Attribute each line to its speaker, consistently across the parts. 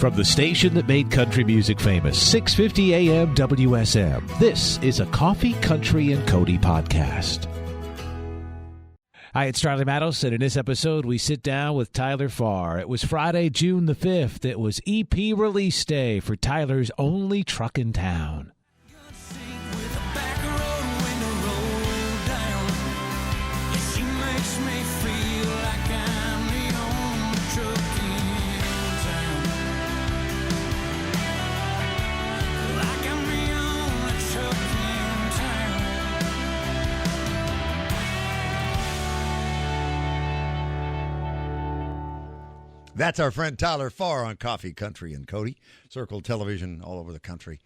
Speaker 1: From the station that made country music famous, 650 AM WSM, this is a Coffee, Country, and Cody podcast. Hi, it's Charlie Matos, and in this episode, we sit down with Tyler Farr. It was Friday, June the 5th. It was EP release day for Tyler's only truck in town.
Speaker 2: That's our friend Tyler Farr on Coffee, Country, and Cody. Circle Television all over the country.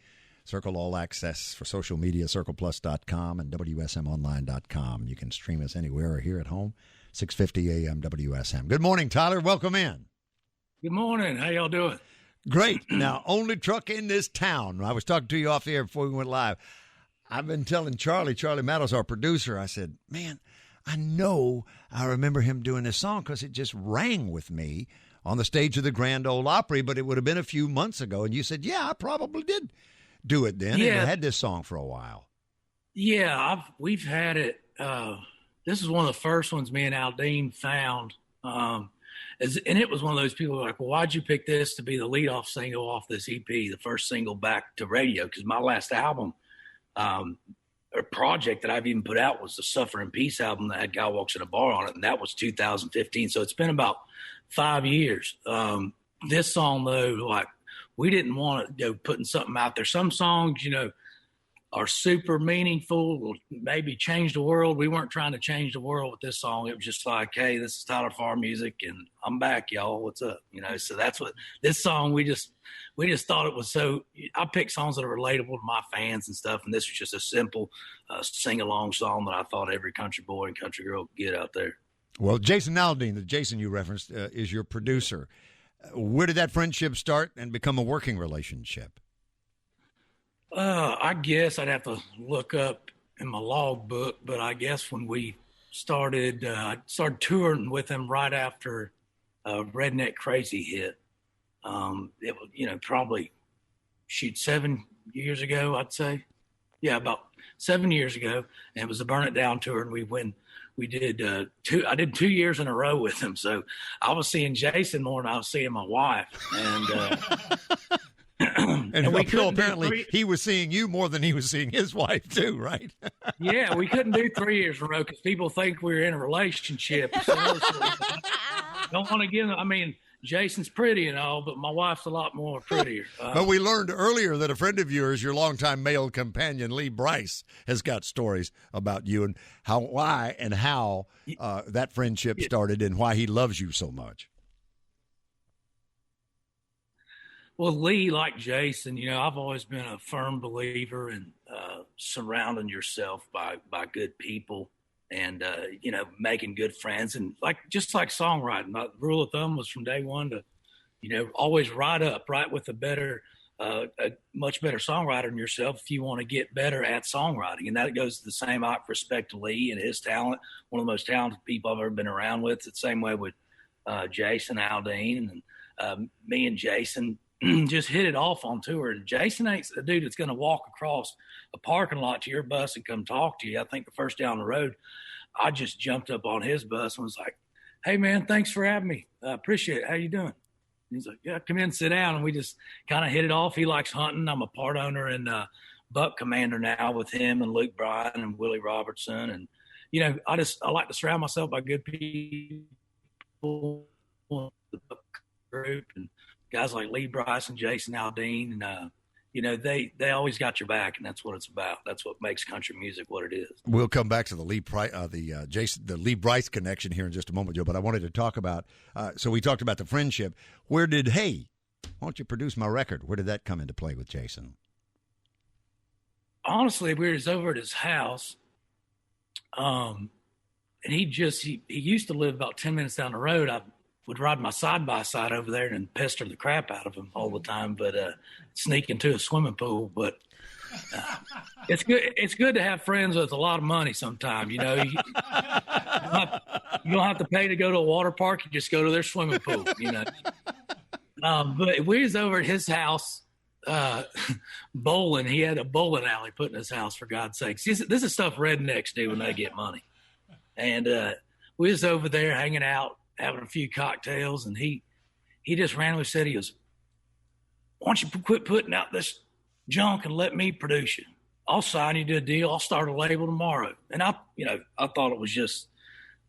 Speaker 2: Circle All Access for social media, circleplus.com and WSMonline.com. You can stream us anywhere or here at home, 650 AM WSM. Good morning, Tyler. Welcome in.
Speaker 3: Good morning. How y'all doing?
Speaker 2: Great. Now, only truck in this town. I was talking to you off the air before we went live. I've been telling Charlie Matos, our producer, I said, man, I remember him doing this song because it just rang with me on the stage of the Grand Ole Opry, but it would have been a few months ago. And you said, yeah, I probably did do it then. Yeah. And I had this song for a while.
Speaker 3: Yeah, we've had it. This is one of the first ones me and Aldine found. And it was one of those people who were like, well, why'd you pick this to be the leadoff single off this EP, the first single back to radio? Because my last album or project that I've even put out was the Suffer in Peace album that had Guy Walks in a Bar on it, and that was 2015. So it's been about 5 years. This song, though, like, we didn't want to go putting something out there. Some songs, are super meaningful, maybe change the world. We weren't trying to change the world with this song. It was just like, hey, this is Tyler Farr music, and I'm back, y'all. What's up? So that's what this song, we just thought it was so. I pick songs that are relatable to my fans and stuff, and this was just a simple sing-along song that I thought every country boy and country girl could get out there.
Speaker 2: Well, Jason Aldean, the Jason you referenced, is your producer. Where did that friendship start and become a working relationship?
Speaker 3: I guess I'd have to look up in my logbook, but I guess when we started, I started touring with him right after Redneck Crazy hit. It was, probably 7 years ago, I'd say. Yeah, about 7 years ago. And it was the Burn It Down tour, and we did I did 2 years in a row with him. So I was seeing Jason more than I was seeing my wife.
Speaker 2: And we apparently he was seing you more than he was seeing his wife too, right?
Speaker 3: Yeah, we couldn't do 3 years in a row because people think we were in a relationship. So don't want to give them. I mean, Jason's pretty and all, but my wife's a lot more prettier.
Speaker 2: But we learned earlier that a friend of yours, your longtime male companion, Lee Bryce, has got stories about you and why that friendship started and why he loves you so much.
Speaker 3: Well, Lee, like Jason, I've always been a firm believer in surrounding yourself by good people and, making good friends. And just like songwriting, my rule of thumb was from day one to, always write with a much better songwriter than yourself if you want to get better at songwriting. And that goes the same out with respect to Lee and his talent, one of the most talented people I've ever been around with. It's the same way with Jason Aldean and me and Jason just hit it off on tour. And Jason ain't a dude that's going to walk across a parking lot to your bus and come talk to you. I think the first day on the road, I just jumped up on his bus and was like, hey, man, thanks for having me. I appreciate it. How you doing? And he's like, yeah, come in and sit down. And we just kind of hit it off. He likes hunting. I'm a part owner and buck commander now with him and Luke Bryan and Willie Robertson. And, I like to surround myself by good people, the buck group, and guys like Lee Bryce and Jason Aldean, and they always got your back, and that's what it's about. That's what makes country music what it is.
Speaker 2: We'll come back to the Lee Bryce connection here in just a moment, Joe. But I wanted to talk about. So we talked about the friendship. Why don't you produce my record? Where did that come into play with Jason?
Speaker 3: Honestly, we were over at his house, and he used to live about 10 minutes down the road. I would ride my side-by-side over there and pester the crap out of him all the time, but sneak into a swimming pool. But it's good. It's good to have friends with a lot of money sometimes. You don't have to pay to go to a water park. You just go to their swimming pool, But we was over at his house bowling. He had a bowling alley put in his house, for God's sakes. This is stuff rednecks do when they get money. And we was over there hanging out, having a few cocktails, and he just randomly said, he goes, "Why don't you quit putting out this junk and let me produce you? I'll sign you to a deal. I'll start a label tomorrow." And I thought it was just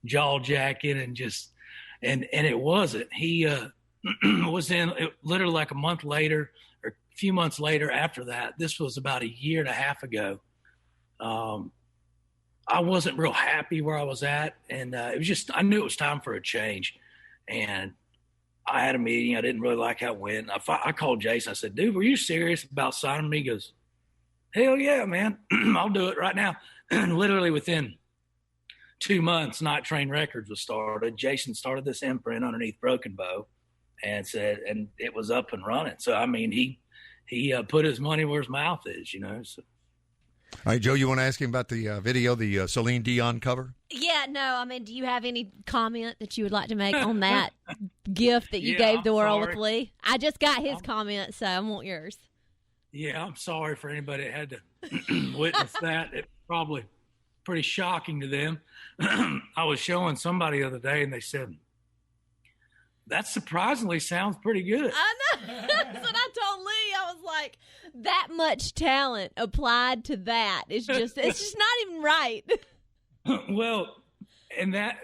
Speaker 3: jaw jacking and it wasn't. He was in literally like a month later or a few months later after that. This was about a year and a half ago. I wasn't real happy where I was at, and it was just, I knew it was time for a change. And I had a meeting. I didn't really like how it went. I called Jason. I said, "Dude, were you serious about signing me?" He goes, "Hell yeah, man. I'll do it right now." And literally within 2 months, Night Train Records was started. Jason started this imprint underneath Broken Bow and it was up and running. So, I mean, he put his money where his mouth is, so.
Speaker 2: All right, Joe, you want to ask him about the video, the Celine Dion cover?
Speaker 4: Yeah, no, I mean, do you have any comment that you would like to make on that gift that you gave the world with Lee? I just got his comment, so I want yours.
Speaker 3: Yeah, I'm sorry for anybody that had to witness that. It's probably pretty shocking to them. I was showing somebody the other day, and they said, "That surprisingly sounds pretty good."
Speaker 4: I know. That's what I told Lee. I was like, that much talent applied to that. It's just not even right.
Speaker 3: Well, and that,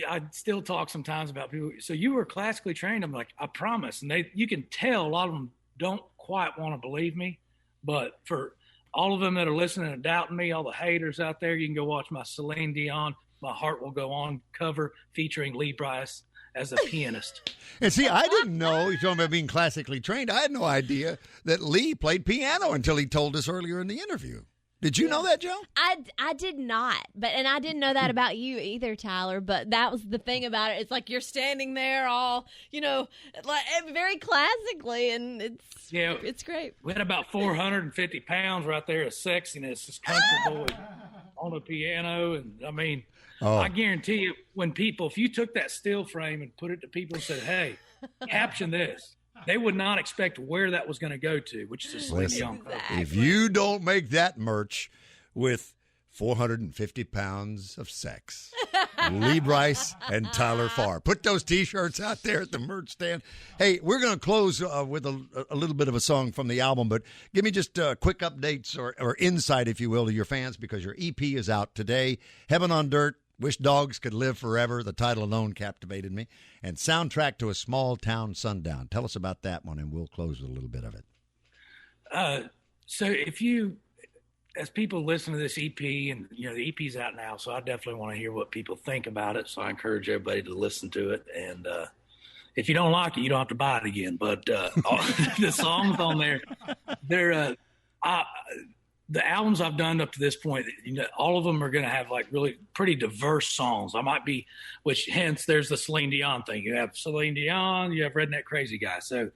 Speaker 3: I still talk sometimes about people. "So you were classically trained?" I'm like, "I promise." And you can tell a lot of them don't quite want to believe me. But for all of them that are listening and doubting me, all the haters out there, you can go watch my Celine Dion, "My Heart Will Go On" cover featuring Lee Brice as a pianist.
Speaker 2: And see, I didn't know, you're talking about being classically trained, I had no idea that Lee played piano until he told us earlier in the interview. Did you know that, Joe?
Speaker 4: I did not, and I didn't know that about you either, Tyler. But that was the thing about it. It's like you're standing there all, like very classically, and it's great.
Speaker 3: We had about 450 pounds right there of sexiness, this country boy on the piano, and I mean, I guarantee you, if you took that still frame and put it to people and said, "Hey, caption this," they would not expect where that was going to go to, which is a Celine Dion cover.
Speaker 2: If you don't make that merch with 450 pounds of sex, Lee Brice and Tyler Farr. Put those T-shirts out there at the merch stand. Hey, we're going to close with a little bit of a song from the album, but give me just quick updates or insight, if you will, to your fans, because your EP is out today. Heaven on Dirt, Wish Dogs Could Live Forever. The title alone captivated me. And Soundtrack to a Small Town Sundown. Tell us about that one, and we'll close with a little bit of it.
Speaker 3: So as people listen to this EP, and, the EP's out now, so I definitely want to hear what people think about it. So I encourage everybody to listen to it. And if you don't like it, you don't have to buy it again. But the songs on there, they're the albums I've done up to this point, all of them are going to have like really pretty diverse songs. Hence there's the Celine Dion thing. You have Celine Dion, you have Redneck Crazy Guy. So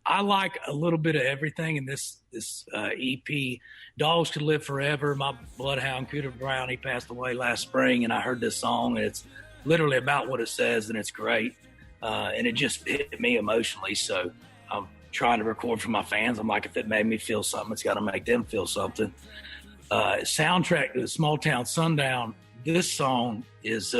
Speaker 3: I like a little bit of everything in this EP. Dogs Could Live Forever. My bloodhound, Cooter Brown, he passed away last spring, and I heard this song, and it's literally about what it says, and it's great. And it just hit me emotionally. So I'm trying to record for my fans. I'm like, if it made me feel something, it's got to make them feel something. Soundtrack to the Small Town Sundown. This song is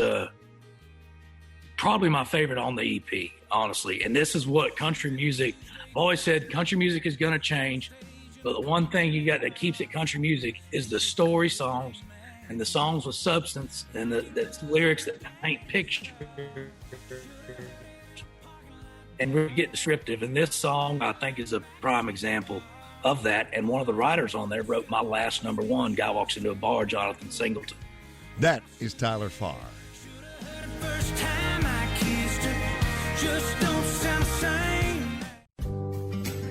Speaker 3: probably my favorite on the EP, honestly. And this is what country music, I've always said country music is going to change. But the one thing you got that keeps it country music is the story songs and the songs with substance and the lyrics that paint pictures and really get descriptive. And this song, I think, is a prime example of that. And one of the writers on there wrote my last number one, Guy Walks Into a Bar, Jonathan Singleton.
Speaker 2: That is Tyler Farr.
Speaker 5: First time I kissed her, just don't sound the same.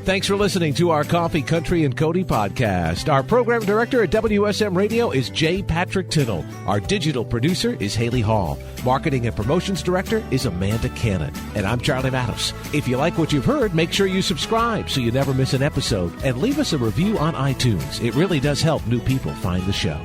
Speaker 1: Thanks for listening to our Coffee, Country, and Cody podcast. Our program director at WSM Radio is J. Patrick Tittle. Our digital producer is Haley Hall. Marketing and promotions director is Amanda Cannon. And I'm Charlie Matos. If you like what you've heard, make sure you subscribe so you never miss an episode. And leave us a review on iTunes. It really does help new people find the show.